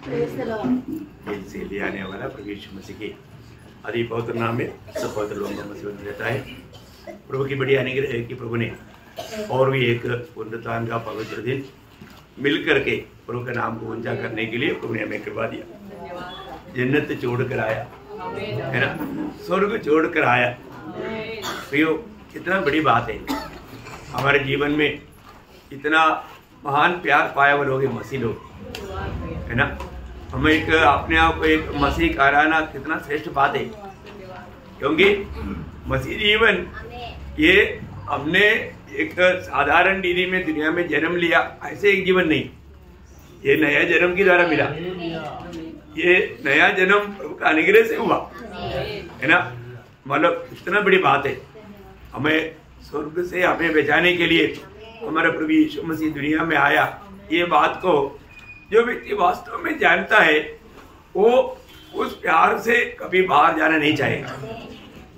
से ले आने वाला प्रभु यीशु मसीह की अति पवित्र नाम में सब पवित्र लोगों का मसीह रहता है। प्रभु की बड़ी अनुग्रह है कि प्रभु ने और भी एक पुनरुत्थान का पवित्र दिन मिल करके प्रभु के नाम को ऊंचा करने के लिए प्रभु ने हमें करवा दिया। जन्नत छोड़ कर आया है ना, स्वर्ग छोड़ कर आया। प्रियो, कितना बड़ी बात है। हमारे जीवन में इतना महान प्यार पाया हुए लोग मसीह लोग है ना। हमें एक अपने आप को एक मसीह कराना कितना श्रेष्ठ बात है, क्योंकि मसीह जीवन ये हमने एक साधारण दीदी में दुनिया में जन्म लिया ऐसे एक जीवन नहीं, ये नया जन्म के द्वारा मिला। ये नया जन्म प्रभु का अनुग्रह से हुआ है ना। मतलब इतना बड़ी बात है। हमें स्वर्ग से हमें बचाने के लिए हमारा प्रभु यीशु मसीह दुनिया में आया। ये बात को जो व्यक्ति वास्तव में जानता है वो उस प्यार से कभी बाहर जाना नहीं चाहेगा।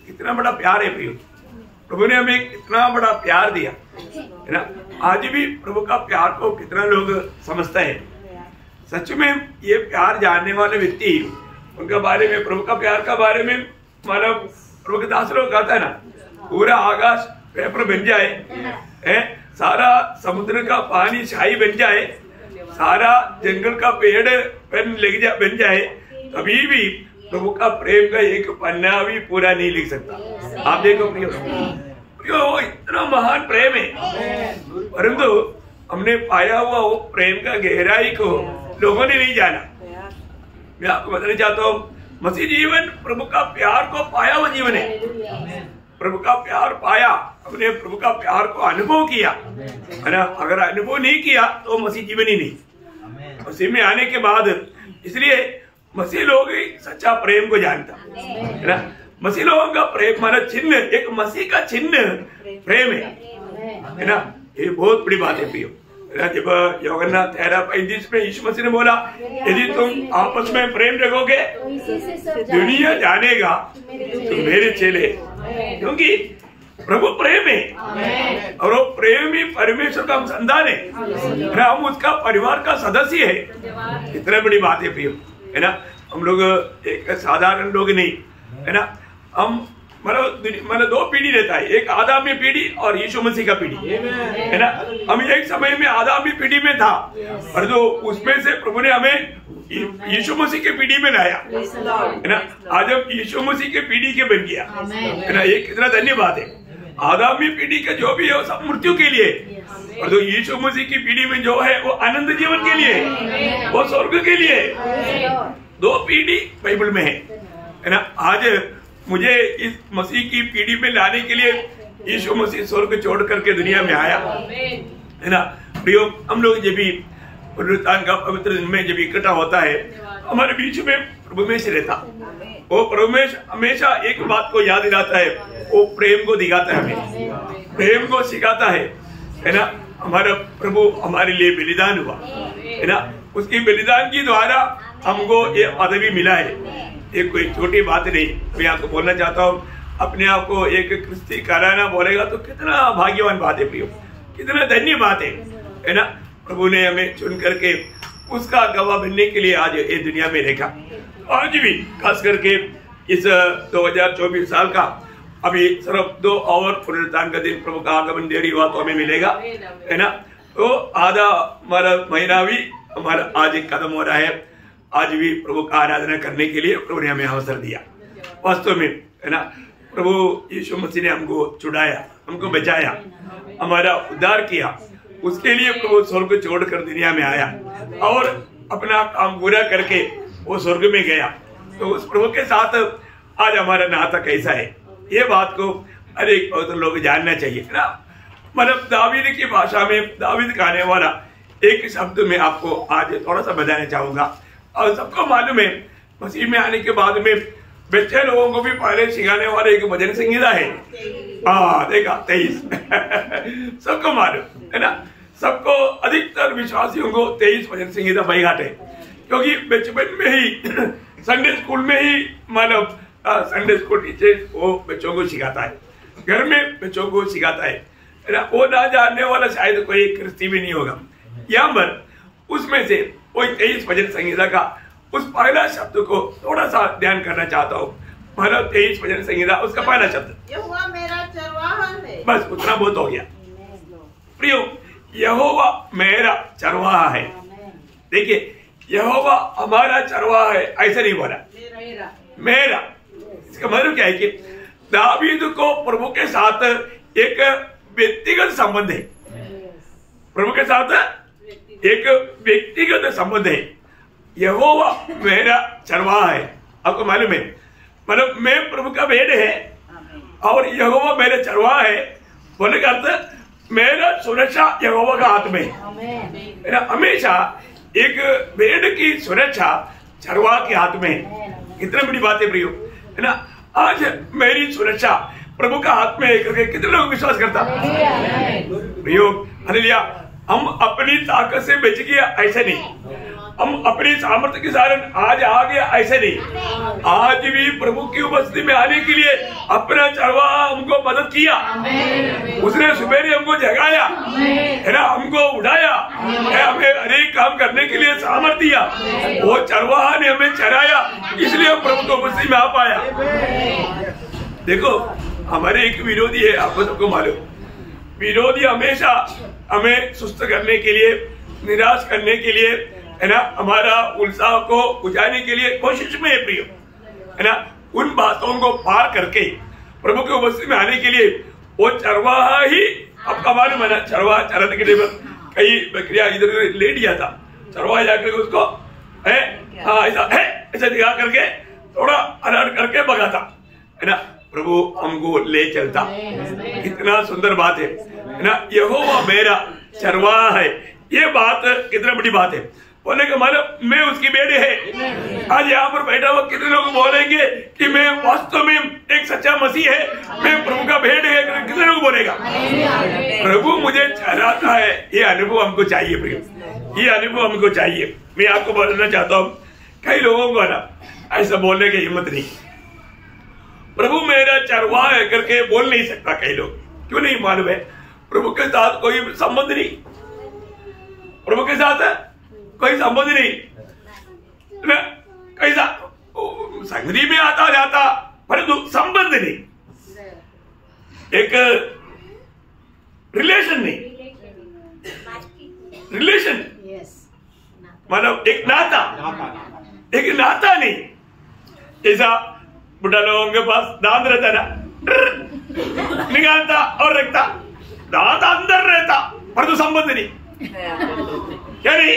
कितना बड़ा प्यार है प्रियो, प्रभु ने हमें कितना बड़ा प्यार दिया है ना। आज भी प्रभु का प्यार को कितना लोग समझता है। सच में ये प्यार जानने वाले व्यक्ति उनका बारे में, प्रभु का प्यार का बारे में मानव प्रभु के दास लोग कहता है ना, पूरा आकाश पेपर बन जाए है, सारा समुद्र का पानी शाही बन जाए, सारा जंगल का पेड़ बन जाए, तभी भी प्रभु का प्रेम का एक पन्ना भी पूरा नहीं लिख सकता। आप देखो प्रियो, वो इतना महान प्रेम है, परंतु हमने पाया हुआ वो प्रेम का गहराई को लोगों ने नहीं जाना। मैं आपको बताना चाहता हूँ, मसीह जीवन प्रभु का प्यार को पाया हुआ जीवन है। प्रभु का प्यार पाया, हमने प्रभु का प्यार को अनुभव किया है ना। अगर अनुभव नहीं किया तो मसीह जीवन ही नहीं। मसीह में आने के बाद, इसलिए मसीह लोग ही सच्चा प्रेम को जानता है ना। मसीह लोगों का प्रेम माना चिन्ह, एक मसीह का चिन्ह प्रेम है ना। ये बहुत बड़ी बात है प्रियो। जब यूहन्ना 13:35 में यीशु मसीह ने बोला, यदि तुम आपस में प्रेम रखोगे दुनिया जानेगा तुम मेरे चेले, क्योंकि प्रभु प्रेम है और वो प्रेम ही परमेश्वर का संतान है ना। हम उसका परिवार का सदस्य है। कितना बड़ी बात है प्रियो है ना। हम लोग एक साधारण लोग नहीं है ना। हम मतलब दो पीढ़ी रहता है, एक आदामी पीढ़ी और यीशु मसीह का पीढ़ी है ना। हम एक समय में आदामी पीढ़ी में था, और जो उसमें से प्रभु ने हमें यीशु मसीह के पीढ़ी में लाया है ना। आज हम यीशु मसीह के पीढ़ी के बन गया है ना। ये कितना धन्यवाद है। आदामी पीढ़ी का जो भी है वो सब मृत्यु के लिए, और जो यीशु मसीह की पीढ़ी में जो है वो आनंद जीवन के लिए, वो स्वर्ग के लिए। दो पीढ़ी बाइबल में है ना। आज मुझे इस मसीह की पीढ़ी में लाने के लिए यीशु मसीह स्वर्ग छोड़ करके दुनिया में आया है ना। प्रियो, हम लोग जब भी पुनरुत्थान का पवित्र दिन में जब इकट्ठा होता है, हमारे बीच में प्रभु में से रहता, वो प्रभु में हमेशा एक बात को याद दिलाता है, वो प्रेम को दिखाता है, हमें प्रेम को सिखाता है ना। हमारा प्रभु हमारे लिए बलिदान हुआ है ना। उसकी बलिदान के द्वारा हमको ये पदवी मिला है। ये कोई छोटी बात नहीं। मैं आपको बोलना चाहता हूँ, अपने आप को एक क्रिस्ती कराना बोलेगा तो कितना भाग्यवान बात है प्रियो, कितना धन्य बात है ना। प्रभु ने हमें चुन करके उसका गवाह बनने के लिए आज ये दुनिया में रखा। आज भी खास करके इस 2024 साल का अभी सिर्फ 2 और पुनरुत्थान का दिन प्रभु का आगमन देरी हुआ तो हमें मिलेगा है ना। तो आधा हमारा महीना भी हमारा आज एक कदम हो रहा है। आज भी प्रभु का आराधना करने के लिए प्रभु ने हमें अवसर दिया। वास्तव में है ना, प्रभु यीशु मसीह ने हमको छुड़ाया, हमको बचाया, हमारा उद्धार किया। उसके लिए प्रभु स्वर्ग छोड़कर दुनिया में आया और अपना काम पूरा करके वो स्वर्ग में गया। तो उस प्रभु के साथ आज हमारा नाता कैसा है, ये बात को हर एक पवित्र लोग जानना चाहिए ना। मतलब दावीद की भाषा में दावीद कहने वाला एक शब्द में आपको आज थोड़ा सा बताना चाहूंगा। और सबको मालूम है, मसीह में आने के बाद में बच्चे लोगों को भी पहले सिखाने वाले एक भजन संगीता है। देखा 23 सबको मालूम है ना। सबको अधिकतर विश्वासियों को 23 भजन संगीता बैघाट है, क्योंकि बचपन में ही संडे स्कूल में ही मानव संडे स्कूल टीचर वो बच्चों को सिखाता है, घर में बच्चों को सिखाता है ना। वो ना जानने वाला शायद कोई क्रिस्ती भी नहीं होगा। यहाँ पर उसमें से वही 23 भजन संहिता का उस पहला शब्द को थोड़ा सा ध्यान करना चाहता हूँ। मतलब 23 भजन संहिता उसका पहला शब्द यहोवा मेरा चरवाहा है। बस उतना बहुत हो गया। प्रियो, यहोवा मेरा चरवाहा है। देखिए, यहोवा हमारा चरवाहा है ऐसा नहीं बोला, मेरा। इसका मतलब क्या है कि दावीद को प्रभु के साथ एक व्यक्तिगत संबंध है, प्रभु के साथ एक व्यक्तिगत संबंध है। यहोवा मेरा चरवाहा है, आपको मालूम है, मतलब मैं प्रभु का भेड़ है और यहोवा मेरा चरवाहा है बोलने का अर्थ मेरा सुरक्षा यहोवा का हाथ में है। मेरा हमेशा एक भेड़ की सुरक्षा चरवाहा के हाथ में है। कितनी बड़ी बात है प्रियो, है ना। आज मेरी सुरक्षा प्रभु का हाथ में है करके कितने लोग विश्वास करता प्रियो। हालेलुया। हम अपनी ताकत से बच गया ऐसे नहीं, हम अपनी सामर्थ्य के कारण आज आ गया ऐसे नहीं, आज भी प्रभु की उपस्थिति में आने के लिए अपना चरवाहा हमको मदद किया। उसने सुबह हमको जगाया, है ना, हमको उठाया, हमें अनेक काम करने के लिए सामर्थ्य दिया। वो चरवाहा ने हमें चराया, इसलिए हम प्रभु की उपस्थिति में आ पाया। देखो, हमारे एक विरोधी है, आपको सबको मालूम। विरोधी हमेशा हमें सुस्त करने के लिए, निराश करने के लिए, है ना, हमारा उत्साह को बुझाने के लिए कोशिश में है प्रियो, है ना। उन बातों को पार करके प्रभु की उपस्थिति में आने के लिए वो चरवाहा ही, आपका मालूम है ना, चरवाहा चरने के लिए कई बकरियां इधर उधर ले लिया था, चरवाहा जाकर उसको ऐसा दिखा करके थोड़ा अलर्ट करके भगाता, है ना। प्रभु हमको ले चलता। कितना सुंदर बात है ना। यहोवा मेरा चरवाहा है, ये बात कितना बड़ी बात है। बोले कि मतलब मैं उसकी बेटे है। आज यहाँ पर बैठा हुआ कितने लोग बोलेंगे कि मैं वास्तव में एक सच्चा मसीह है, मैं प्रभु का भेड़ है, कितने लोग बोलेगा। प्रभु मुझे चराता है, ये अनुभव हमको चाहिए प्रिय, ये अनुभव हमको चाहिए। मैं आपको बोलना चाहता हूँ, कई लोगों को ना ऐसा बोलने की हिम्मत नहीं, प्रभु मेरा चरवाहा है करके बोल नहीं सकता। कई लोग क्यों नहीं मालूम है, प्रभु के साथ कोई संबंध नहीं, प्रभु के साथ कोई संबंध नहीं, कैसा संगति में आता जाता परंतु संबंध नहीं, एक रिलेशन नहीं, रिलेशन मतलब एक नाता, एक नाता नहीं। ऐसा बुढ़ा लोगों के पास दांत रहता ना, निकालता और रखता, दांत अंदर रहता परंतु संबंध नहीं। क्या नहीं,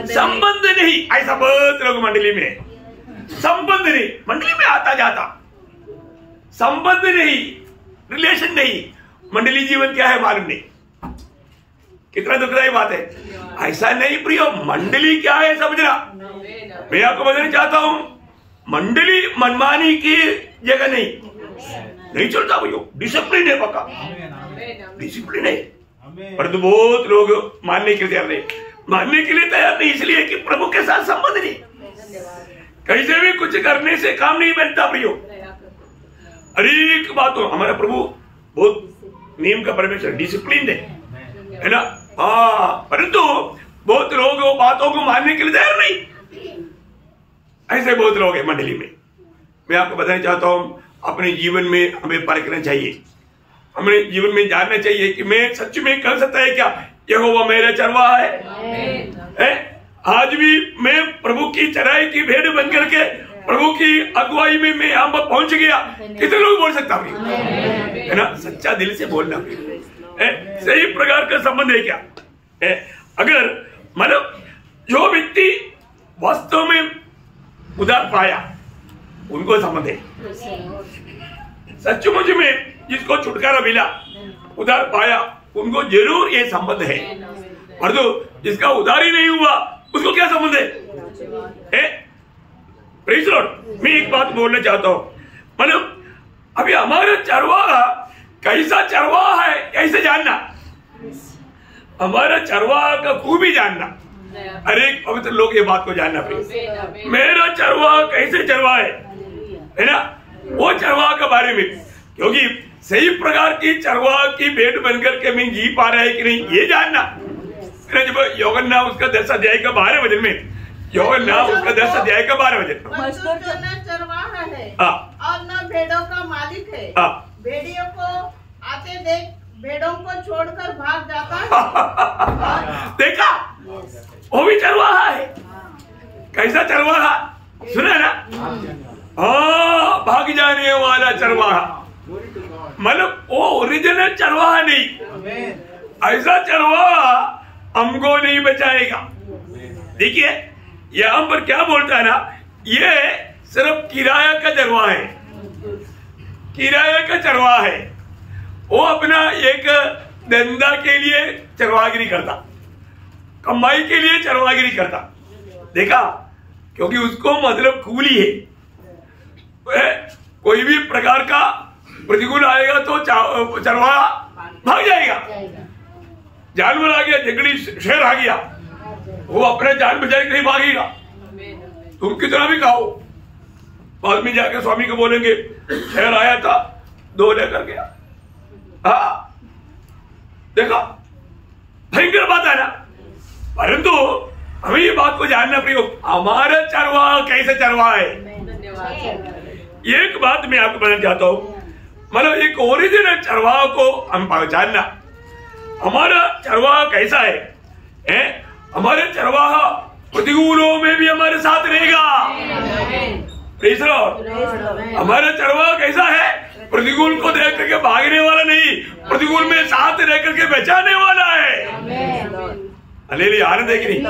संबंध नहीं। ऐसा बहुत लोग मंडली में, संबंध नहीं, मंडली में आता जाता, संबंध नहीं, रिलेशन नहीं। मंडली जीवन क्या है मालूम नहीं। कितना दुखदायी बात है। ऐसा नहीं प्रियो, मंडली क्या है समझना। मैं आपको बताना चाहता हूं, मंडली मनमानी की जगह नहीं चलता भैया, डिसिप्लिन है, पक्का डिसिप्लिन है। परंतु बहुत लोग मानने के लिए तैयार नहीं, मानने के लिए तैयार नहीं, इसलिए कि प्रभु के साथ संबंध नहीं। कैसे भी कुछ करने से काम नहीं बनता प्रियो। हरेक बातों हमारा प्रभु बहुत नियम का परमेश्वर, डिसिप्लिन है ना। हाँ, परंतु बहुत लोग वो बातों को मानने के लिए तैयार नहीं। ऐसे बहुत लोग हैं मंडली में। मैं आपको बताना चाहता हूं, अपने जीवन में हमें परखना चाहिए, हमें जीवन में जानना चाहिए कि मैं सच में कर सकता है क्या, यहोवा मेरा चरवाहा है। आज भी मैं प्रभु की चराई की भेड़ बन करके प्रभु की अगुवाई में मैं यहाँ पर पहुंच गया। कितने लोग बोल सकता है ना, सच्चा दिल से बोलना सही प्रकार का संबंध है क्या। अगर मतलब जो व्यक्ति वास्तव में उधार पाया उनको संबंध है, सचमुच में जिसको छुटकारा मिला, उधार पाया, उनको जरूर ये संबंध है। और जो जिसका उधार ही नहीं हुआ उसको क्या संबंध है। Praise Lord. मैं एक बात बोलना चाहता हूं, मतलब अभी हमारा चरवाहा कैसा चरवाहा है कैसे जानना, हमारा चरवाहा का खूबी जानना। अरे पवित्र लोग ये बात को जानना पड़ेगा, मेरा चरवाहा कैसे चरवाहा है ना, वो चरवाहा के बारे में। क्योंकि सही प्रकार की चरवाहा की भेड़ बनकर के मैं जी पा रहा है कि नहीं ये जानना, जब యోహన్నా उसका 10 अध्याय का 12 वचन में, యోహన్నా उसका 10 अध्याय का 12 वचन, मजदूर जो न चरवाहा है हाँ। और न भेड़ों का मालिक है, हाँ। भेड़ियों को आते देख भेड़ों को छोड़कर भाग जाता है। देखा, वो भी चरवाहा है। कैसा चरवाहा सुना ना? हाँ, भाग जाने वाला चरवाहा, मतलब वो ओरिजिनल चरवाहा नहीं, ऐसा चरवाहा हमको नहीं बचाएगा। देखिए यहाँ पर क्या बोलता है ना, ये सिर्फ किराया का चरवाहा है, किराया का चरवाहा है। वो अपना एक धंधा के लिए चरवागिरी करता, कमाई के लिए चरवागिरी करता। देखा, क्योंकि उसको मतलब कूली है। कोई भी प्रकार का प्रतिकूल आएगा तो चरवाहा भाग जाएगा। जानवर आ गया, जंगली शेर आ गया, वो अपने जान बचाने के लिए भागेगा। तुम कितना भी खाओ, बाद में जाकर स्वामी को बोलेंगे शेर आया था, 2 लेकर गया। हाँ, देखा, भयंकर बात है ना। परंतु हमें ये बात को जानना प्रयोग, हमारा चरवाहा कैसे चरवाहा है। एक बात मैं आपको बताना चाहता हूं, मतलब एक ओरिजिनल चरवाहा को हम पहचानना। हमारा चरवाहा कैसा है? हमारे चरवाहा प्रतिकूलों में भी हमारे साथ रहेगा। हमारा चरवाहा कैसा है? प्रतिकूल को देख करके भागने वाला नहीं, प्रतिकूल में साथ रह करके बचाने वाला है। हालेलुया, आनंद है कि नहीं?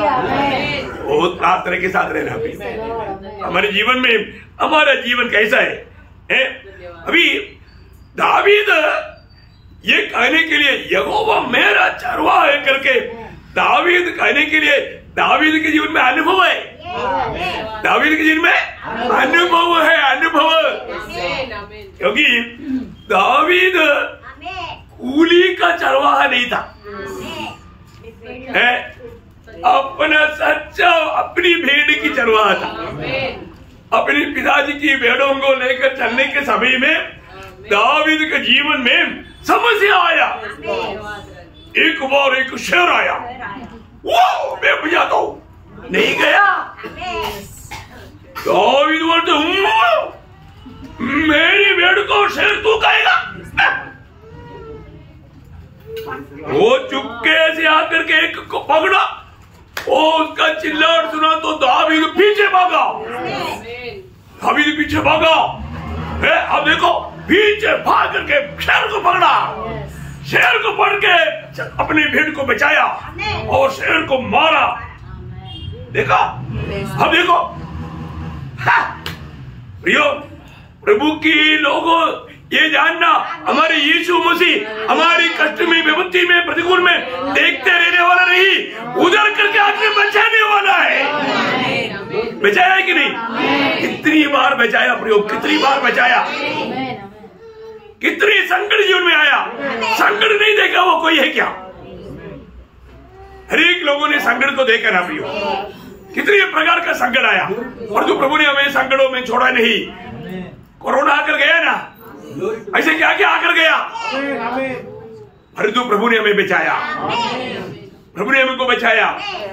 बहुत प्रार्थना के साथ रहना। हमारे जीवन में हमारा जीवन कैसा है? अभी दावीद ये कहने के लिए यहोवा मेरा चरवाहा है करके दावीद कहने के लिए, दावीद के जीवन में अनुभव है, दावीद के जीवन में अनुभव है, अनुभव। क्योंकि दावीद कूली का चरवाहा नहीं था, है अपना सच्चा अपनी भेड़ की चरवाहा था। अपने पिताजी की भेड़ों को लेकर चलने के समय में दावीद के जीवन में समस्या आया। एक बार एक शेर आया, वो मैं बजाता हूं, नहीं गया। दावीद बोलते मेरी भेड़ को शेर तू कहेगा? वो चुपके से आकर के एक को पकड़ा, वो उसका चिल्लाहट सुना तो दावीद पीछे भागा, दावीद पीछे भागा। अब देखो, पीछे भाग करके शेर को पकड़ा, शेर को पकड़ के अपनी भेड़ को बचाया और शेर को मारा। देखा, अब देखो प्रियो, प्रभु की लोगों ये जानना, हमारे यीशु मसीह हमारी कष्ट में, विपत्ति में, प्रतिकूल में देखते रहने वाला नहीं, उधर करके आके बचाने वाला है। बचाया कि नहीं? कितनी बार बचाया प्रयोग, कितनी बार बचाया, कितनी संकट जीवन में आया। संकट नहीं देखा वो कोई है क्या? हर एक लोगों ने संकट को देखा ना प्रियो, कितनी प्रकार का संकट आया, और जो प्रभु ने हमें संकटों में छोड़ा नहीं। कोरोना आकर गया ना, ऐसे क्या क्या आकर गया, परंतु प्रभु ने हमें बचाया, प्रभु ने हमको बचाया।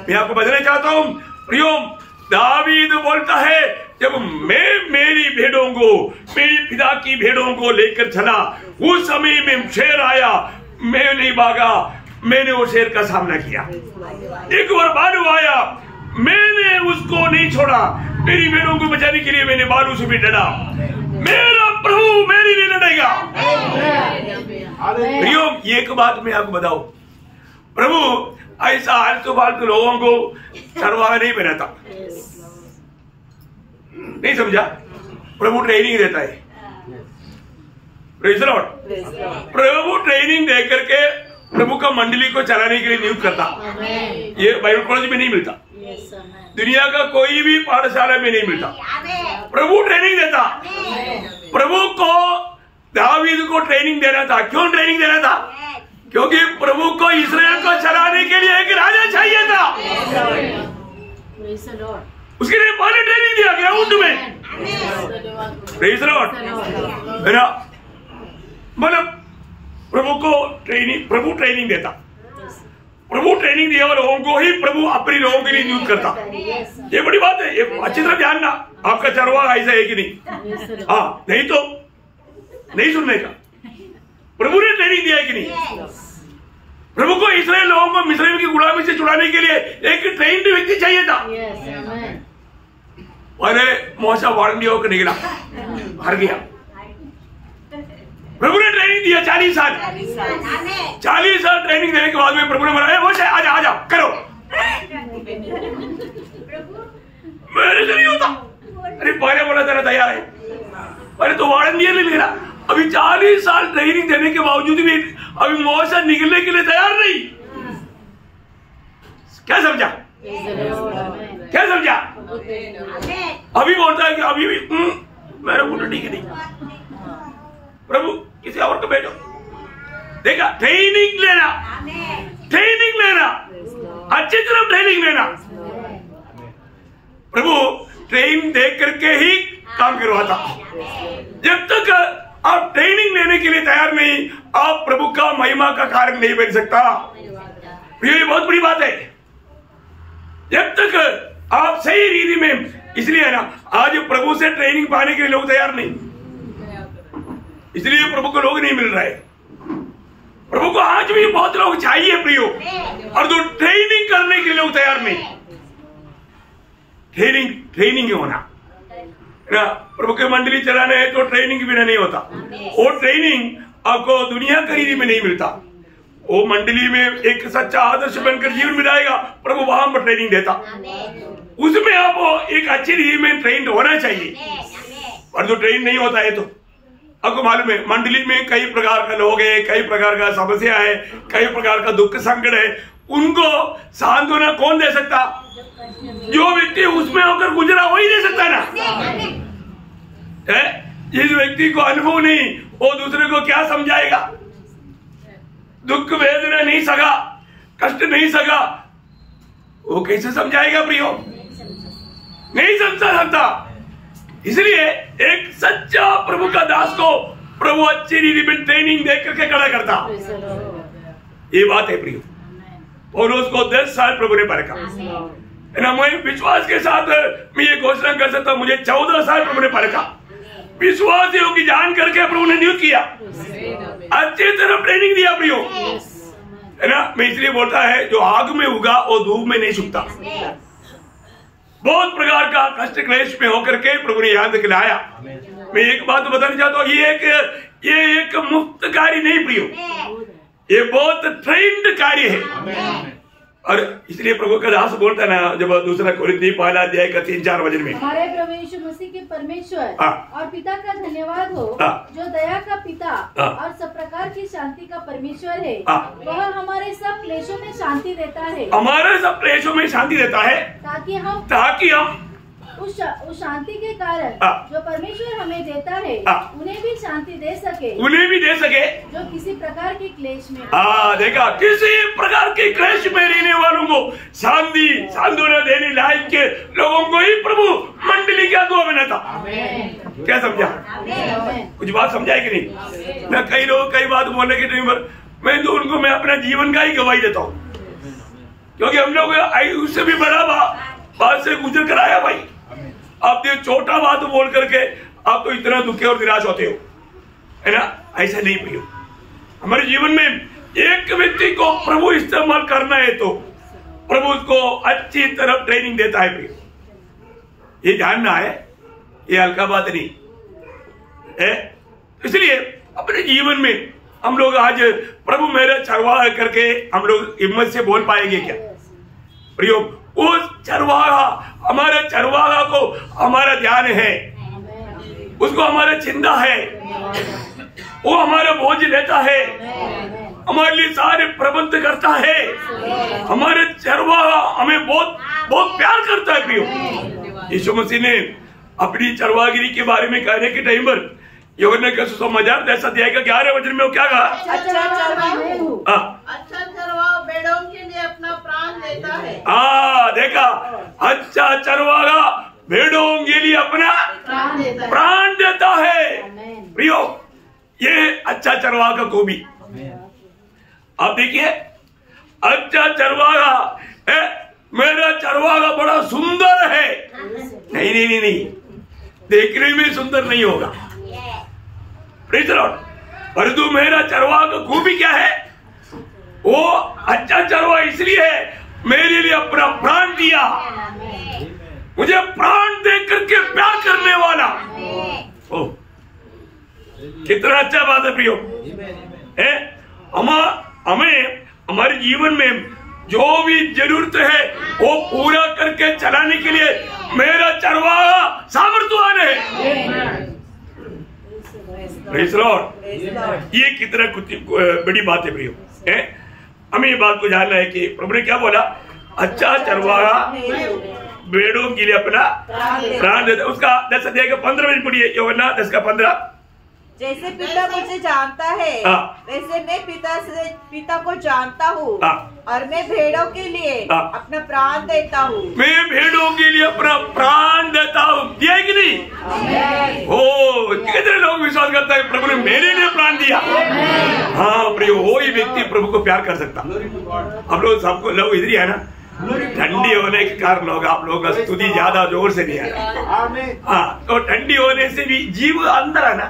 मैं आपको बताना चाहता हूं प्रियो, दावीद बोलता है जब मैं मेरी भेड़ों को, मेरी पिता की भेड़ों को लेकर चला, उस समय में शेर आया, मैं नहीं भागा, मैंने वो शेर का सामना किया। एक बार बालू आया, मैंने उसको नहीं छोड़ा, मेरी भेड़ों को बचाने के लिए मैंने बालू से भी डरा। मेरा प्रभु मेरे लिए लड़ेगा। प्रियो, एक बात मैं आपको बताऊं, प्रभु ऐसा आलतू फालतू लोगों को चरवाहा नहीं बनाता। नहीं समझा? प्रभु ट्रेनिंग देता है। Praise Lord. प्रभु ट्रेनिंग दे करके प्रभु का मंडली को चलाने के लिए नियुक्त करता। ये बाइबल कॉलेज में नहीं मिलता, दुनिया का कोई भी पाठशाला में नहीं मिलता। प्रभु ट्रेनिंग देता। प्रभु को दावीद को ट्रेनिंग देना था। क्यों ट्रेनिंग देना था? क्योंकि प्रभु को इस्राएल को चलाने के लिए एक राजा चाहिए था। उसके लिए पहले ट्रेनिंग दिया ग्राउंड में। Praise Lord. मतलब प्रभु को ट्रेनिंग, प्रभु ट्रेनिंग देता। प्रभु ट्रेनिंग दिया हुआ लोगों को ही प्रभु अपने लोगों के लिए नियुक्त करता। ये बड़ी बात है, ये अच्छी तरह ध्यान ना। आपका चरवाहा ऐसा है कि नहीं? हाँ, नहीं तो नहीं सुनने का। प्रभु ने ट्रेनिंग दिया है कि नहीं? प्रभु को इस्राएल लोगों को मिस्र की गुलामी से छुड़ाने के लिए एक ट्रेन्ड व्यक्ति चाहिए था। अरे मौसा वारंटी होकर निकला, हार गया। प्रभु ने ट्रेनिंग दिया 40 साल। 40 साल ट्रेनिंग देने के बाद में प्रभु ने बोला, मौसा आजा आजा करो। मेरे से नहीं होता। अरे पहले बोला तेरा तैयार है, अरे तो वारंटी नहीं ले रहा। अभी 40 साल ट्रेनिंग देने के बावजूद भी अभी मौसा निकलने के लिए तैयार नहीं। क्या समझा? क्या समझा? अभी बोलता है कि अभी भी मेरा मुंह ठीक नहीं, प्रभु किसी और को भेजो। देखा, ट्रेनिंग लेना, ट्रेनिंग लेना, अच्छी तरह ट्रेनिंग लेना। प्रभु ट्रेनिंग देख करके ही काम करवाता। जब तक आप ट्रेनिंग लेने के लिए तैयार नहीं, आप प्रभु का महिमा का कारण नहीं बन सकता। ये बहुत बड़ी बात है। जब तक आप सही रीति में, इसलिए है ना, आज प्रभु से ट्रेनिंग पाने के लिए लोग तैयार नहीं, इसलिए प्रभु को लोग नहीं मिल रहे। प्रभु को आज भी बहुत लोग चाहिए प्रियो, और जो ट्रेनिंग करने के लिए लोग तैयार नहीं। ट्रेनिंग होना ना, प्रभु के मंडली चलाना है तो ट्रेनिंग बिना नहीं होता। वो ट्रेनिंग आपको दुनिया खरीदी में नहीं मिलता। वो मंडली में एक सच्चा आदर्श बनकर जीवन बिताएगा, प्रभु वहां पर ट्रेनिंग देता। उसमें आप एक अच्छी रीति में ट्रेन होना चाहिए। और जो ट्रेन नहीं होता है तो आपको मालूम है, मंडली में कई प्रकार का लोग है, कई प्रकार का समस्या है, कई प्रकार का दुख संकट है। उनको सांत्वना कौन दे सकता? जो व्यक्ति उसमें होकर गुजरा वही दे सकता ना। जिस व्यक्ति को अनुभव नहीं, वो दूसरे को क्या समझाएगा? दुख वेदना नहीं सका, कष्ट नहीं सका, वो कैसे समझाएगा प्रियो? नहीं समझा सकता। इसलिए एक सच्चा प्रभु का दास को प्रभु अच्छी रीति में ट्रेनिंग दे करके खड़ा करता। ये बात है प्रियो। पौलुस को 10 साल प्रभु ने परखा है ना। मैं विश्वास के साथ मैं ये घोषणा कर सकता हूं, मुझे 14 साल प्रभु ने परखा। विश्वासियों की जान करके प्रभु ने नियुक्त किया, अच्छी तरह ट्रेनिंग दिया प्रियो, है ना। मैं इसलिए बोलता है, जो आग में उगा वो धूप में नहीं सूखता। बहुत प्रकार का कष्ट क्लेश में होकर के प्रभु ने यहाँ तक लाया। मैं एक बात बताना चाहता हूँ, ये एक मुफ्त कार्य नहीं प्रियो, ये बहुत ट्रेंड कार्य है। और इसलिए प्रभु का दास बोलता ना, जब दूसरा कोरिन्थी 1 अध्याय का 3-4 वचन में, हमारे प्रभु यीशु मसीह के परमेश्वर और पिता का धन्यवाद हो, जो दया का पिता और सब प्रकार की शांति का परमेश्वर है। वह हमारे सब क्लेशों में शांति देता है, हमारे सब क्लेशों में शांति देता है, ताकि हम उस शांति के कारण जो परमेश्वर हमें देता है, उन्हें भी शांति दे सके, जो किसी प्रकार के क्लेश में। देखा, किसी प्रकार के क्लेश में रहने वालों को सांत्वना देने लायक के लोगों को ही प्रभु मंडली का अगुवा बनाता। क्या समझा? कुछ बात समझा है कि नहीं? मैं कई लोग कई बात बोलने के टाइम पर मैं अपना जीवन का ही गवाही देता हूँ, क्योंकि हम लोग उससे भी बड़ा बात से गुजर कर आया भाई। आप छोटा बात बोल करके आप तो इतना दुखी और निराश होते हो, है ना। ऐसा नहीं प्रियो, हमारे जीवन में एक व्यक्ति को प्रभु इस्तेमाल करना है तो प्रभु उसको अच्छी तरह ट्रेनिंग देता है प्रियो। ये जानना है, ये हल्का बात नहीं है। इसलिए अपने जीवन में हम लोग आज प्रभु मेरा चरवाहा करके हम लोग हिम्मत से बोल पाएंगे क्या प्रियो? उस चरवाहा, हमारे चरवाहा को हमारा ध्यान है, उसको हमारा चिंता है, वो हमारा बोझ लेता है, हमारे लिए सारे प्रबंध करता है। हमारे चरवाहा हमें बहुत बहुत प्यार करता है प्रियो। यीशु मसीह ने अपनी चरवागिरी के बारे में कहने के टाइम पर यूहन्ना के सुसमाचार 10 अध्याय का 11 वचन में वो क्या कहा? अच्छा चरवाहा भेड़ों के लिए अपना प्राण देता है। देखा, अच्छा चरवाहा भेड़ों के लिए अपना प्राण देता है प्रियो। ये अच्छा चरवाहा का खूबी। आप देखिए, अच्छा चरवाहा है, मेरा चरवाहा बड़ा सुंदर है। नहीं नहीं नहीं नहीं, देखने में सुंदर नहीं होगा, प्रेज़ द लॉर्ड, परंतु मेरा चरवाहा का खूबी क्या है? वो अच्छा चरवाहा इसलिए है, मेरे लिए अपना प्राण दिया, मुझे प्राण दे करके प्यार करने वाला। ओ कितना अच्छा बात है प्रियो, हमें हमारे जीवन में जो भी जरूरत है वो पूरा करके चलाने के लिए मेरा चरवाहा सामर्थ्यवान है। प्रेज़ द लॉर्ड, ये कितना बड़ी बात है प्रियो। हमें ये बात को जानना है कि प्रभु ने क्या बोला, अच्छा चरवाहा भेड़ों के लिए अपना प्राण देता। उसका 10 अध्याय का 15 में पढ़िए, यूहन्ना 10 का 15। जैसे पिता मुझे जानता है वैसे मैं पिता को जानता हूँ और मैं भेड़ों के लिए अपना प्राण देता हूँ। मैं भेड़ों के लिए अपना प्राण देता हूँ, दिया कि नहीं? ओ कितने लोग विश्वास करता है प्रभु ने मेरे लिए प्राण दिया। हाँ प्रियो, वो ही व्यक्ति प्रभु को प्यार कर सकता। हम लोग सबको लोग इधर ही है ना, ठंडी होने के कारण होगा आप लोगों का स्तुति ज्यादा जोर से नहीं आ रहा। हाँ, तो ठंडी होने से भी जीव अंदर है ना,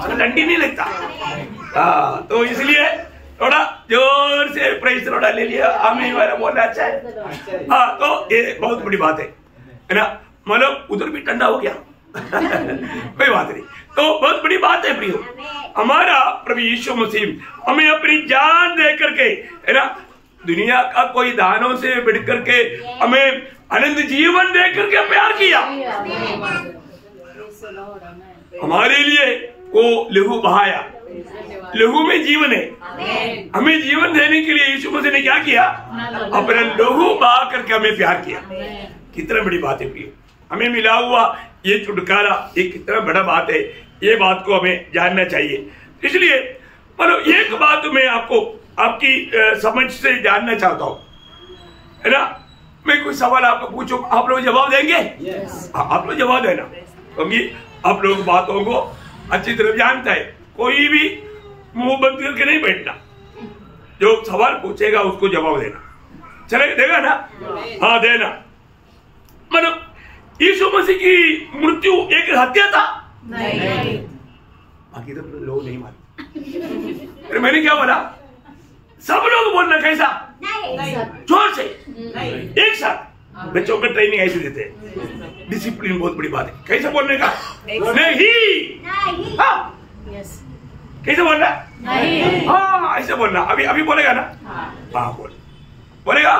तो ठंडी नहीं लगता। हाँ, तो इसलिए थोड़ा जोर से प्रेज़ थोड़ा ले लिया, हमें वाला बोलना अच्छा है। हाँ, तो ये बहुत बड़ी बात है ना, मतलब उधर भी ठंडा हो गया कोई बात नहीं, तो बहुत बड़ी बात है प्रियो। हमारा प्रभु यीशु मसीह हमें अपनी जान दे करके, है ना, दुनिया का कोई दानों से बढ़ करके हमें अनंत जीवन दे करके प्यार किया। हमारे लिए वो लहू बहाया, लहू में जीवन है। हमें जीवन देने के लिए यीशु मसीह ने क्या किया, अपना लहू बहा करके हमें प्यार किया। कितना बड़ी बात है प्रिय, हमें मिला हुआ ये छुटकारा, ये कितना बड़ा बात है, ये बात को हमें जानना चाहिए। इसलिए मतलब एक बात मैं आपको आपकी समझ से जानना चाहता हूं, है ना। मैं कोई सवाल आपको पूछूं, आप लोग जवाब देंगे? आप लोग जवाब देना, क्योंकि आप लोग बातों को अच्छी तरह जानता है। कोई भी मुंह बंद करके नहीं बैठना, जो सवाल पूछेगा उसको जवाब देना। चले देगा ना? हाँ देना। मतलब यीशु मसीह की मृत्यु एक हत्या था? नहीं। बाकी तो लोग नहीं मानते। मैंने क्या बोला? सब लोग बोलना कैसा? जोर से, एक साथ। बच्चों को ट्रेनिंग ऐसे देते हैं, डिसिप्लिन बहुत बड़ी बात है। कैसे बोलने का? नहीं। हाँ कैसे बोलना? नहीं। हाँ ऐसे बोलना। अभी बोलेगा ना? हाँ बोलेगा।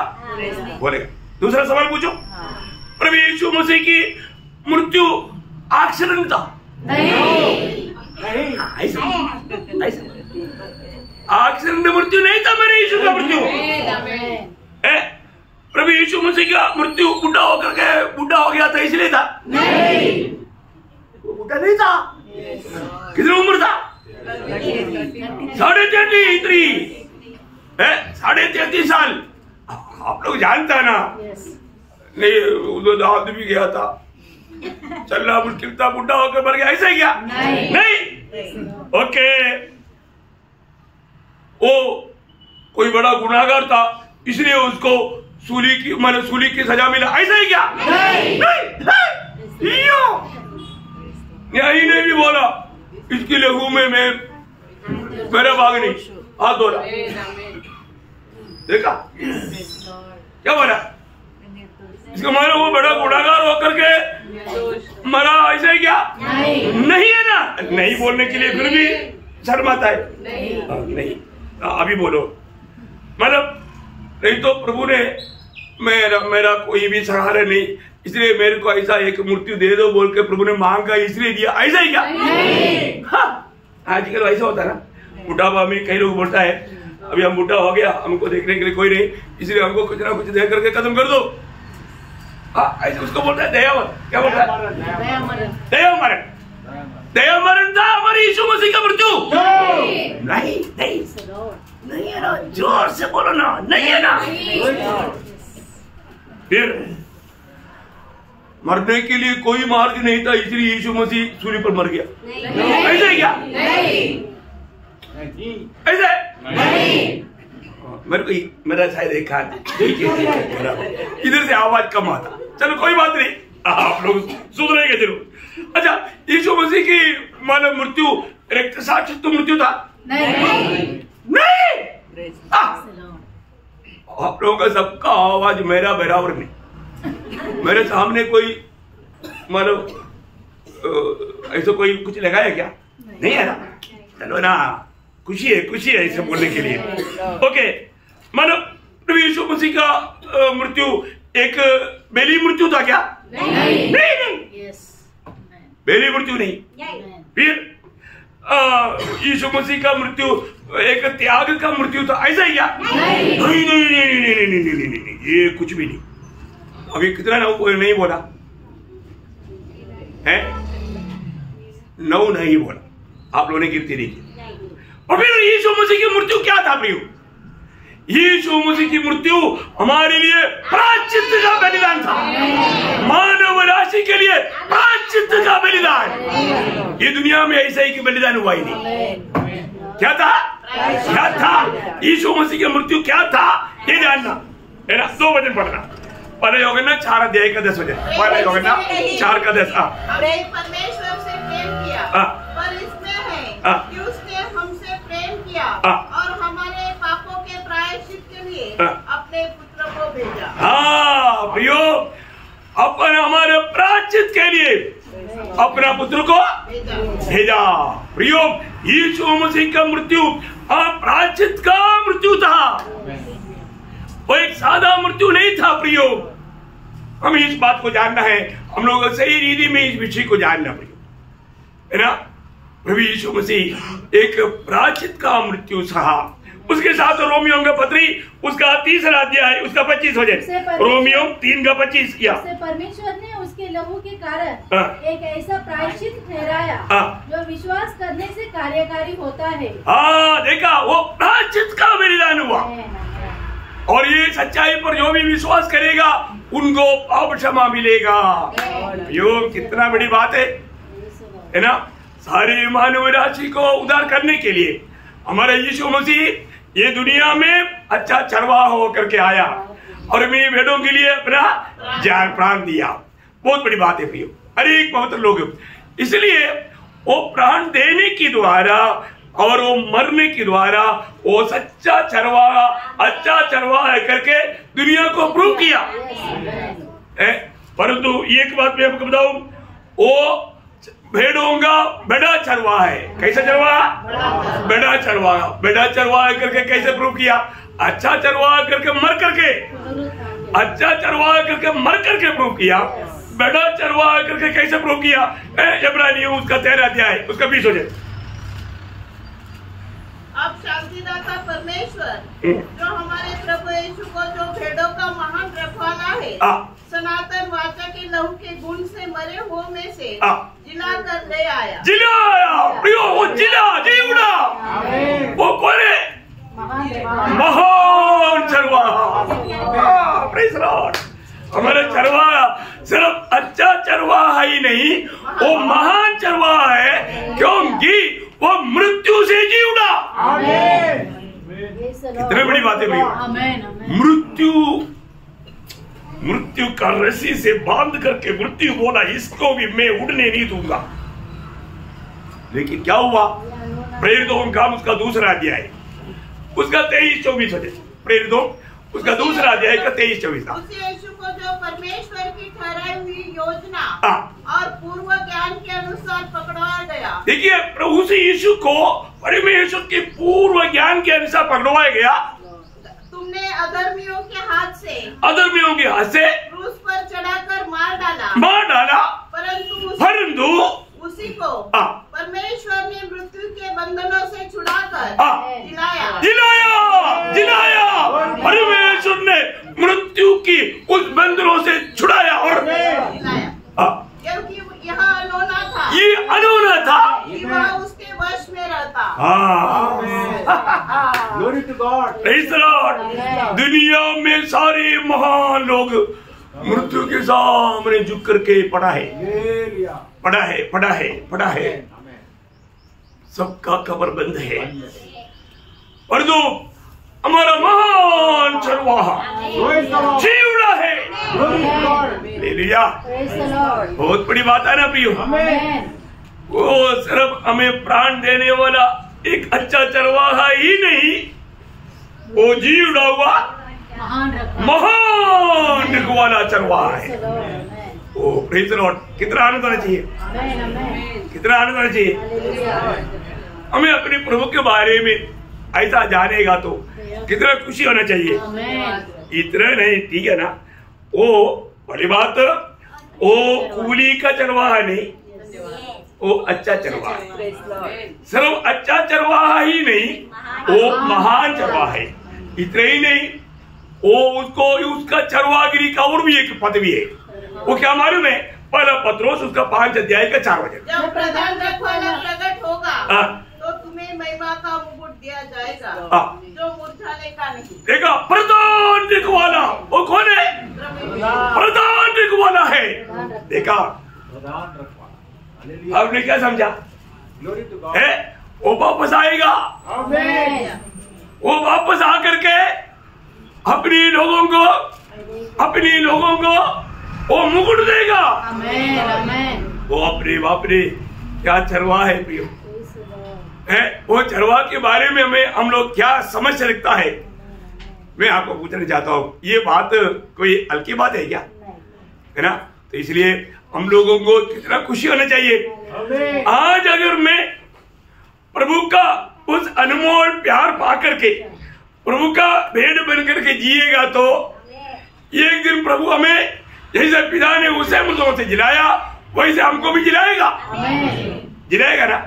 दूसरा सवाल पूछो। प्रभु यीशु मसीह की मृत्यु एक्सीडेंट था? नहीं। एक्सीडेंट मृत्यु नहीं था मेरे यीशु का मृत्यु। प्रभु यीशु मसीह का मृत्यु बुढ़ा हो गया था इसलिए था? नहीं, वो बुढ़ा नहीं था। कितनी उम्र था? 33 साल। आप लोग जानता है ना? नहीं, उधर हाथ भी गया था, चलना मुश्किल था, बुढ़ा होकर मर गया, ऐसा ही क्या? नहीं। ओके, वो कोई बड़ा गुनाहगार था इसलिए उसको सूली की सजा मिला, ऐसा ही क्या? नहीं। न्यायी ने भी बोला इसकी लहू में मेरा भाग नहीं, हाथ धोला। देखा क्या बोला? इसका मतलब वो बड़ा गुनाहगार होकर के मरा, ऐसा ही क्या? नहीं है ना। नहीं बोलने के लिए फिर भी शर्माता है। नहीं अभी बोलो। मतलब नहीं तो प्रभु ने मेरा कोई भी सहारा नहीं, इसलिए मेरे को ऐसा एक मृत्यु दे दो बोल के प्रभु ने मांगा इसलिए दिया, ऐसा ही क्या? हाँ, आजकल ऐसा होता है ना, बुढ़ापा में कई लोग बोलता है अभी हम बुढ़ा हो गया, हमको देखने के लिए कोई नहीं, इसलिए हमको कुछ ना कुछ दे करके खत्म कर दो। हाँ ऐसे उसको बोलता है दया मरण। क्या बोलता है? दया मरण। दया मरण था हमारी यीशु मसीह का मृत्यु? नहीं है ना। जोर से बोलो ना, नहीं है ना। फिर मरने के लिए कोई मार्ग नहीं था इसलिए यीशु मसीह सूली पर मर गया, ऐसा है क्या? ऐसे मेरे को मेरा शायद एक हाथ इधर से आवाज कम आता। चलो कोई बात नहीं, आप लोग सुधरेंगे जरूर। अच्छा, यीशु मसीह की मानव मृत्यु रक्त साक्षी तो मृत्यु था? नहीं। आप लोगों का सबका आवाज मेरा बराबर नहीं। मेरे सामने कोई मतलब ऐसा कोई कुछ लगाया क्या? नहीं है ना? चलो ना, खुशी है इसे बोलने के लिए। ओके, मानो प्रभु यीशु मसीह का मृत्यु एक बेली मृत्यु था क्या? नहीं। बेली मृत्यु नहीं। फिर यीशु मसीह का मृत्यु एक त्याग का मृत्यु था, ऐसा ही क्या? नहीं, ये कुछ भी नहीं। अभी कितना नहीं बोला है? 9 नहीं बोला, आप लोगों ने गिनती नहीं की। और फिर यीशु मसीह की मृत्यु क्या था प्रियो? यीशु मसीह की मृत्यु हमारे लिए प्रायश्चित का बलिदान था, मानव राशि के लिए प्रायश्चित का बलिदान। ये दुनिया में ऐसा ही कि बलिदान हुआ ही नहीं। क्या था यीशु मसीह की मृत्यु? क्या था ये जानना है ना। 2 वचन पढ़ना। पहले योगन्ना 4 अध्याय का 10 वचन। पहले योगन्ना 4 का 10। परमेश्वर से प्रेम किया, पर इसमें है कि उसने हमसे प्रेम किया और हमारे पापों के प्रायश्चित के लिए अपने पुत्र को भेजा। हाँ प्रियो, अपन हमारे प्रायश्चित के लिए अपना पुत्र को भेजा। प्रियो, यीशु मसीह का मृत्यु प्रायश्चित का मृत्यु था, वो एक सादा मृत्यु नहीं था। प्रियो, हमें इस बात को जानना है, हम लोगों को सही रीति में इस विषय को जानना प्रियो, है ना। प्रभु यीशु मसीह एक प्रायश्चित का मृत्यु सहा। उसके साथ रोमियो का पत्री उसका 3 अध्याय उसका 25 वचन। रोमियो 3 का 25 किया। परमेश्वर ने उसके लहू के कारण एक ऐसा प्रायश्चित ठहराया जो विश्वास करने से कार्यकारी होता है। देखा, वो प्रायश्चित का बलिदान हुआ। और ये सच्चाई पर जो भी विश्वास करेगा उनको पाप क्षमा मिलेगा। यो कितना बड़ी बात है ना। सारी मानव राशि को उद्धार करने के लिए हमारा यीशु मसीह ये दुनिया में अच्छा चरवाहा होकर के आया और मेरी भेड़ों के लिए अपना जान प्राण दिया। बहुत बड़ी बात है प्रियो, अरे एक पवित्र लोग। इसलिए वो प्राण देने की द्वारा और वो मरने के द्वारा वो सच्चा चरवाहा, अच्छा चरवाहा करके दुनिया को प्रूव किया। परंतु एक बात मैं आपको बताऊं, वो भेड़ों का बड़ा चरवाहा है। कैसा चरवाहा? बड़ा चरवाहा। बड़ा चरवाहा करके कैसे प्रूव किया? अच्छा चरवाहा करके मर करके, अच्छा चरवाहा करके मर करके प्रूव किया। बड़ा चरवाहा करके कैसे प्रूव किया? इब्रानियों उसका 13 अध्याय उसका 20 वचन। अब शांतिदाता परमेश्वर जो हमारे प्रभु यीशु को जो भेड़ों का महान रखवाला है, सनातन वाचा के लहू के गुण से मरे हुए में से जिला कर ले आया। प्रियो, वो जी उड़ा। वो कौन है? महान चरवाहा। Praise Lord. हमारा चरवाहा सिर्फ अच्छा चरवाहा ही नहीं, वो महान चरवाहा है, क्योंकि वो मृत्यु से जी उड़ा। कितनी बड़ी बात है भैया। मृत्यु का रस्सी से बांध करके मृत्यु बोला, इसको भी मैं उड़ने नहीं दूंगा। लेकिन क्या हुआ? प्रेरितों का उसका 2 अध्याय उसका 23-24 वचन। प्रेरितों उसका 2 अध्याय का 23-24। उस यीशु को जो परमेश्वर की ठहराई हुई योजना और पूर्व ज्ञान के अनुसार पकड़वाया गया। देखिए, प्रभु से यीशु को परमेश्वर के पूर्व ज्ञान के अनुसार पकड़वाया गया। तुमने अधर्मियों के हाथ से क्रूस पर चढ़ाकर मार डाला। परंतु उसी को परमेश्वर ने मृत्यु के बंधनों से छुड़ाकर जिलाया। परमेश्वर ने मृत्यु की उस बंधनों से छुड़ाया और क्योंकि यहाँ अनोना था, ये अनोना था कि वह उसके वश में रहता। Glory to God. Praise the Lord. दुनिया में सारे महान लोग मृत्यु के सामने झुक करके पड़ा है। सबका कब्र बंद है। परंतु हमारा महान चरवाहा जी उड़ा है। हालेलुया। बहुत बड़ी बात है ना प्रियो। वो सिर्फ हमें प्राण देने वाला एक अच्छा चरवाहा ही नहीं, वो जी उड़ा हुआ महान रखवाला चरवाहा है। ओ प्रेज़ द लॉर्ड। कितना आनंद होना चाहिए, कितना आनंद होना चाहिए। हमें अपने प्रभु के बारे में ऐसा जानेगा तो कितना खुशी होना चाहिए। इतना नहीं, ठीक है ना। वो बड़ी बात, वो कूली का चरवाहा नहीं, वो अच्छा चरवाहा। सिर्फ अच्छा चरवाहा ही नहीं, वो महान चरवाहा है। इतना ही नहीं, वो उसको उसका चरवागिरी का और भी एक पद भी है। वो क्या मालूम है? पहला पत्रोस उसका 5 अध्याय का 4 वचन। जब प्रधान रखवाला प्रकट होगा तो तुम्हें महिमा का मुकुट दिया जाएगा जो मुरझाने का नहीं। देखा, प्रधान रखवाला वो कौन है? प्रधान रखवाला है। देखा, आपने क्या समझा है? वो वापस आएगा, वो वापस आकर के अपने लोगों को वो मुकुट देगा। वो अपने क्या चरवाहा है प्रियो है। वो चरवाहा के बारे में हम लोग क्या समझ सकता है, मैं आपको पूछना चाहता हूँ। ये बात कोई हल्की बात है क्या? है ना। तो इसलिए हम लोगों को कितना खुशी होना चाहिए। आज अगर मैं प्रभु का उस अनमोल प्यार पा करके प्रभु का भेड़ बन करके जिएगा तो एक दिन प्रभु हमें जैसे पिता ने उसे मुझों से जिलाया वैसे हमको भी जिलाएगा। जिलाएगा ना।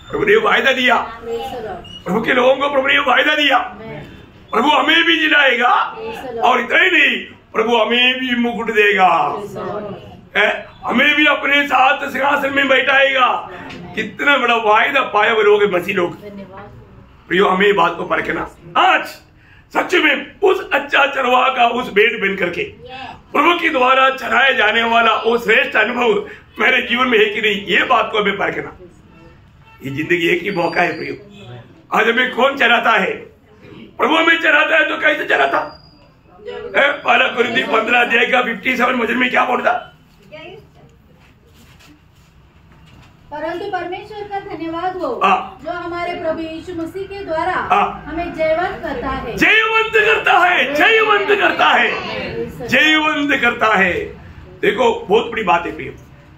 प्रभु ने वायदा दिया, प्रभु के लोगों को प्रभु ने वायदा दिया, प्रभु हमें भी जिलाएगा। और इतना ही नहीं, प्रभु हमें भी मुकुट देगा, हमें भी अपने साथ सिंहासन में बैठाएगा। कितना बड़ा वायदा पाया हुए लोग मसीह लोग। प्रियो, हमें बात को परखना। आज सच में उस अच्छा चरवाहा का उस भेड़ बन करके प्रभु के द्वारा चराए जाने वाला वो श्रेष्ठ अनुभव मेरे जीवन में है कि नहीं, ये बात को हमें परखना। ये जिंदगी एक ही मौका है प्रियो। आज हमें कौन चराता है? प्रभु हमें चराता है तो कैसे चराता? पहला कुरिन्थी 15 अध्याय का 57 वचन में क्या बोलता? परंतु परमेश्वर का धन्यवाद हो जो हमारे प्रभु यीशु मसीह के द्वारा हमें जयवंत करता है। जयवंत करता है, जयवंत करता है, जयवंत करता है। देखो, बहुत बड़ी बात है प्रियो।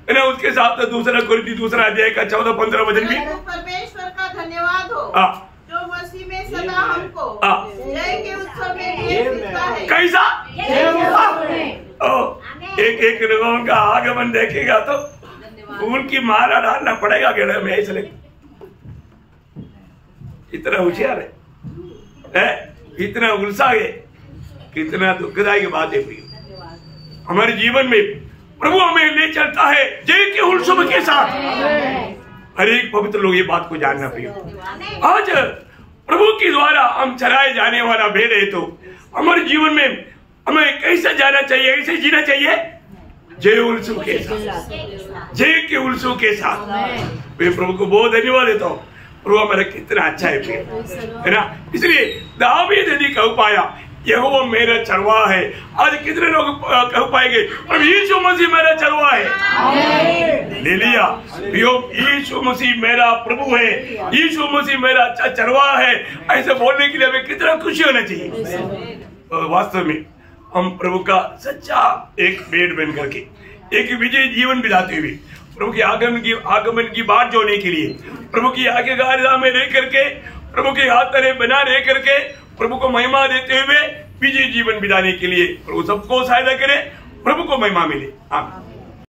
ना उसके साथ दूसरा कुरिन्थी 2 अध्याय का 14-15 वचन भी। परमेश्वर का धन्यवाद हो जो मसीह में सदा हमको जय के उत्सव में भेजता है। कैसा? एक लोगों का आगमन देखेगा तो उनकी माला डालना पड़ेगा गेड़े में, इसलिए इतना होशियार है, इतना उलझा है। कितना दुखदायी बात है प्रिय। हमारे जीवन में प्रभु हमें ले चलता है जय के उत्सव के साथ। हर एक पवित्र लोग ये बात को जानना प्रिय। आज प्रभु के द्वारा हम चराए जाने वाला भेड़ है तो हमारे जीवन में हमें कैसे जाना चाहिए, कैसे जीना चाहिए? जय उत्सव के साथ, जय के उत्सव के साथ। मैं प्रभु को बहुत धन्यवाद देता हूँ। प्रभु हमारा कितना अच्छा है ना। इसलिए दावीद यदि कह पाया यहोवा मेरा चरवाहा है, आज कितने लोग कह पाएंगे प्रभु यीशु मसीह मेरा चरवाहा है? ले लिया। यीशु मसीह मेरा प्रभु है, यीशु मसीह मेरा अच्छा चरवाहा है। ऐसे बोलने के लिए हमें कितना खुशी होना चाहिए। वास्तव में हम प्रभु का सच्चा एक भेड़ बन करके एक विजय जीवन बिताते हुए प्रभु के आगमन की बात जोड़ने के लिए प्रभु की आज्ञाकारिता में रह करके प्रभु के हाथ तले बना रह करके प्रभु को महिमा देते हुए विजय जीवन बिताने के लिए प्रभु सबको सहायता करे। प्रभु को महिमा मिले। आमीन।